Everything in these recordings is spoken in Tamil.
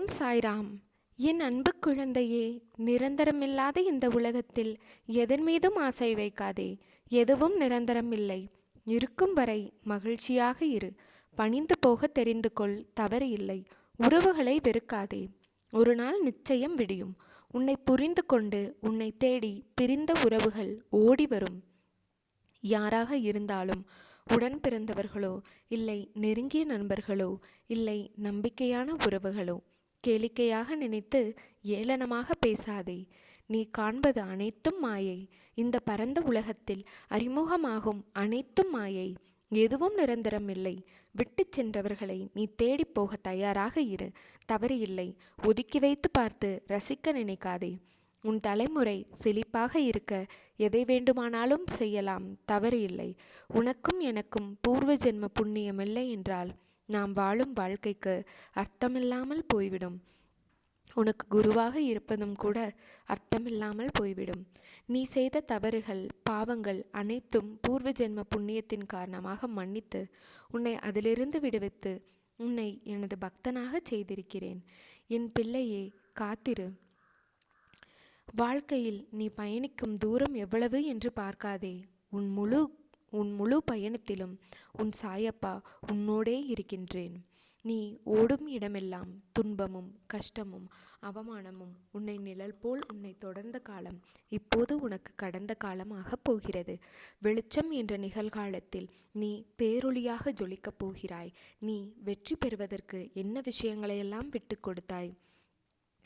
ஓம் சாய்ராம். என் அன்பு குழந்தையே, நிரந்தரமில்லாத இந்த உலகத்தில் எதன் மீதும் ஆசை வைக்காதே. எதுவும் நிரந்தரம் இல்லை. இருக்கும் வரை மகிழ்ச்சியாக இரு. பணிந்து போக தெரிந்து கொள், தவறு இல்லை. உறவுகளை வெறுக்காதே. ஒரு நாள் நிச்சயம் விடியும். உன்னை புரிந்து கொண்டு உன்னை தேடி பிரிந்த உறவுகள் ஓடி வரும். யாராக இருந்தாலும், உடன் பிறந்தவர்களோ இல்லை நெருங்கிய நண்பர்களோ இல்லை நம்பிக்கையான உறவுகளோ, கேளிக்கையாக நினைத்து ஏளனமாக பேசாதே. நீ காண்பது அனைத்தும் மாயை. இந்த பரந்த உலகத்தில் அறிமுகமாகும் அனைத்தும் மாயை. எதுவும் நிரந்தரம் இல்லை. விட்டு சென்றவர்களை நீ தேடி போக தயாராக இரு. தவறு இல்லை. ஒதுக்கி வைத்து பார்த்து ரசிக்க நினைக்காதே. உன் தலைமுறை செழிப்பாக இருக்க எதை வேண்டுமானாலும் செய்யலாம், தவறு இல்லை. உனக்கும் எனக்கும் பூர்வ ஜென்ம புண்ணியமில்லை என்றால் நாம் வாழும் வாழ்க்கைக்கு அர்த்தமில்லாமல் போய்விடும். உனக்கு குருவாக இருப்பதும் கூட அர்த்தமில்லாமல் போய்விடும். நீ செய்த தவறுகள், பாவங்கள் அனைத்தும் பூர்வ ஜென்ம புண்ணியத்தின் காரணமாக மன்னித்து உன்னை அதிலிருந்து விடுவித்து உன்னை எனது பக்தனாக செய்திருக்கிறேன். என் பிள்ளையே, காத்திரு. வாழ்க்கையில் நீ பயணிக்கும் தூரம் எவ்வளவு என்று பார்க்காதே. உன் முழு பயணத்திலும் உன் சாயப்பா உன்னோடே இருக்கின்றேன். நீ ஓடும் இடமெல்லாம் துன்பமும் கஷ்டமும் அவமானமும் உன்னை நிழல் போல் உன்னை தொடர்ந்த காலம் இப்போது உனக்கு கடந்த காலமாக போகிறது. வெளிச்சம் என்ற நிகழ்காலத்தில் நீ பேரொளியாக ஜொலிக்கப் போகிறாய். நீ வெற்றி பெறுவதற்கு என்ன விஷயங்களையெல்லாம் விட்டு கொடுத்தாய்?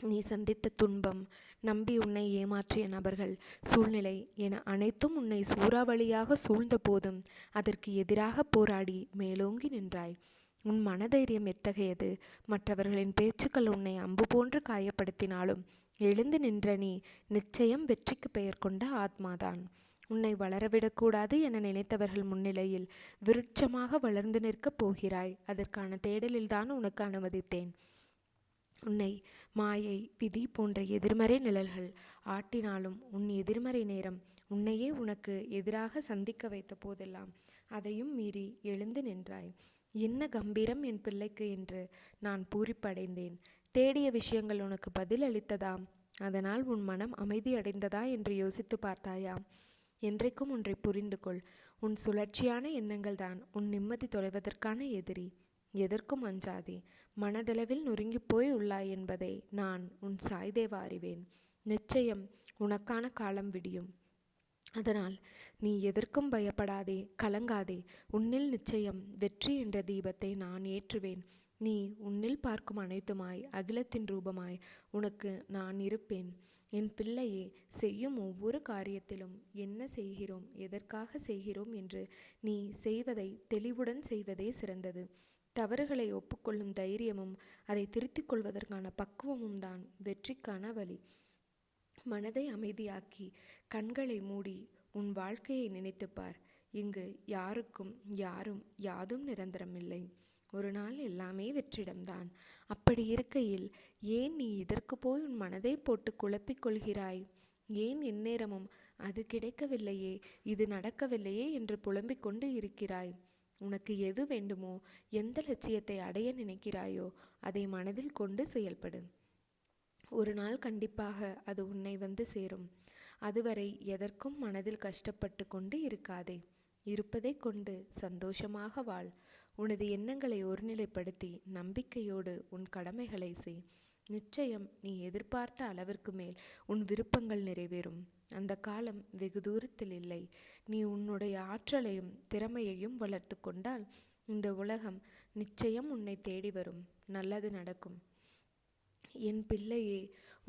நீ சந்தித்த துன்பம், நம்பி உன்னை ஏமாற்றிய நபர்கள், சூழ்நிலை என அனைத்தும் உன்னை சூறாவளியாக சூழ்ந்த போதும் அதற்கு எதிராக போராடி மேலோங்கி நின்றாய். உன் மனதைரியம் எத்தகையது! மற்றவர்களின் பேச்சுக்கள் உன்னை அம்பு போன்று காயப்படுத்தினாலும் எழுந்து நின்ற நீ நிச்சயம் வெற்றிக்கு பெயர் கொண்ட ஆத்மாதான். உன்னை வளரவிடக்கூடாது என நினைத்தவர்கள் முன்னிலையில் விருட்சமாக வளர்ந்து நிற்கப் போகிறாய். அதற்கான தேடலில்தான் உனக்கு அனுமதித்தேன். உன்னை மாயை, விதி போன்ற எதிர்மறை நிழல்கள் ஆட்டினாலும் உன் எதிர்மறை நேரம் உன்னையே உனக்கு எதிராக சந்திக்க வைத்த போதெல்லாம் அதையும் மீறி எழுந்து நின்றாய். என்ன கம்பீரம் என் பிள்ளைக்கு என்று நான் பூரிப்படைந்தேன். தேடிய விஷயங்கள் உனக்கு பதில் அளித்ததா? அதனால் உன் மனம் அமைதி அடைந்ததா என்று யோசித்து பார்த்தாயா? என்றைக்கும் ஒன்றை புரிந்து கொள். உன் சுழற்சியான எண்ணங்கள் தான் உன் நிம்மதி தொலைவதற்கான எதிரி. எதற்கும் அஞ்சாதே. மனதளவில் நொறுங்கி போய் உள்ளாய் என்பதை நான் உன் சாய்தேவா அறிவேன். நிச்சயம் உனக்கான காலம் விடியும். அதனால் நீ எதற்கும் பயப்படாதே, கலங்காதே. உன்னில் நிச்சயம் வெற்றி என்ற தீபத்தை நான் ஏற்றுவேன். நீ உன்னில் பார்க்கும் அனைத்துமாய் அகிலத்தின் ரூபமாய் உனக்கு நான் இருப்பேன். என் பிள்ளையே, செய்யும் ஒவ்வொரு காரியத்திலும் என்ன செய்கிறோம், எதற்காக செய்கிறோம் என்று நீ செய்வதை தெளிவுடன் செய்வதே சிறந்தது. தவறுகளை ஒப்புக்கொள்ளும் தைரியமும் அதை திருத்திக் கொள்வதற்கான பக்குவமும் தான் வெற்றிக்கான வழி. மனதை அமைதியாக்கி கண்களை மூடி உன் வாழ்க்கையை நினைத்துப்பார். இங்கு யாருக்கும் யாதும் நிரந்தரமில்லை. ஒரு நாள் எல்லாமே வெற்றிடம்தான். அப்படி இருக்கையில் ஏன் நீ இதற்கு போய் உன் மனதை போட்டு குழப்பிக் கொள்கிறாய்? ஏன் எந்நேரமும் அது கிடைக்கவில்லையே, இது நடக்கவில்லையே என்று புலம்பிக் கொண்டு இருக்கிறாய்? உனக்கு எது வேண்டுமோ, எந்த லட்சியத்தை அடைய நினைக்கிறாயோ அதை மனதில் கொண்டு செயல்படு. ஒரு நாள் கண்டிப்பாக அது உன்னை வந்து சேரும். அதுவரை எதற்கும் மனதில் கஷ்டப்பட்டு கொண்டு இருக்காதே. இருப்பதை கொண்டு சந்தோஷமாக வாழ். உனது எண்ணங்களை ஒருநிலைப்படுத்தி நம்பிக்கையோடு உன் கடமைகளை செய். நிச்சயம் நீ எதிர்பார்த்த அளவிற்கு மேல் உன் விருப்பங்கள் நிறைவேறும். அந்த காலம் வெகு தூரத்தில் இல்லை. நீ உன்னுடைய ஆற்றலையும் திறமையையும் வளர்த்து கொண்டால் இந்த உலகம் நிச்சயம் உன்னை தேடி வரும். நல்லது நடக்கும். என் பிள்ளையே,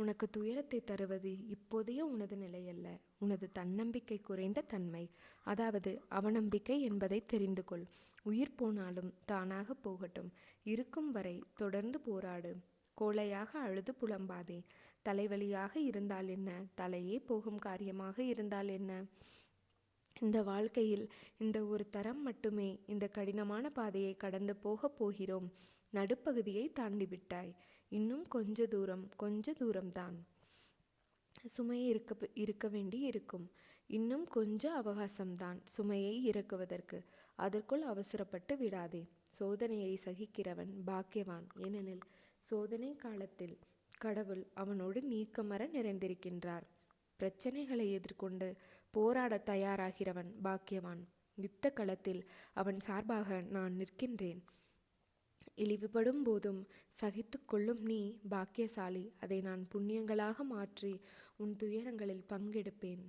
உனக்கு துயரத்தை தருவது இப்போதைய உனது நிலையல்ல, உனது தன்னம்பிக்கை குறைந்த தன்மை, அதாவது அவநம்பிக்கை என்பதை தெரிந்து கொள். உயிர் போனாலும் தானாக போகட்டும். இருக்கும் வரை தொடர்ந்து போராடு. கோழையாக அழுது புலம்பாதே. தலைவலியாக இருந்தால் என்ன, தலையே போகும் காரியமாக இருந்தால் என்ன? இந்த வாழ்க்கையில் இந்த ஒரு தரம் மட்டுமே இந்த கடினமான பாதையை கடந்து போகிறோம். நடுப்பகுதியை தாண்டி விட்டாய். இன்னும் கொஞ்ச தூரம்தான் சுமையை இருக்க வேண்டி இருக்கும். இன்னும் கொஞ்சம் அவகாசம்தான் சுமையை இறக்குவதற்கு. அதற்குள் அவசரப்பட்டு விடாதே. சோதனையை சகிக்கிறவன் பாக்கியவான். ஏனெனில் சோதனை காலத்தில் கடவுள் அவனோடு நீக்கமற நிறைந்திருக்கின்றார். பிரச்சனைகளை எதிர்கொண்டு போராட தயாராகிறவன் பாக்கியவான். யுத்த களத்தில் அவன் சார்பாக நான் நிற்கின்றேன். இழிவுபடும் போதும் சகித்து கொள்ளும் நீ பாக்கியசாலி. அதை நான் புண்ணியங்களாக மாற்றி உன் துயரங்களில் பங்கெடுப்பேன்.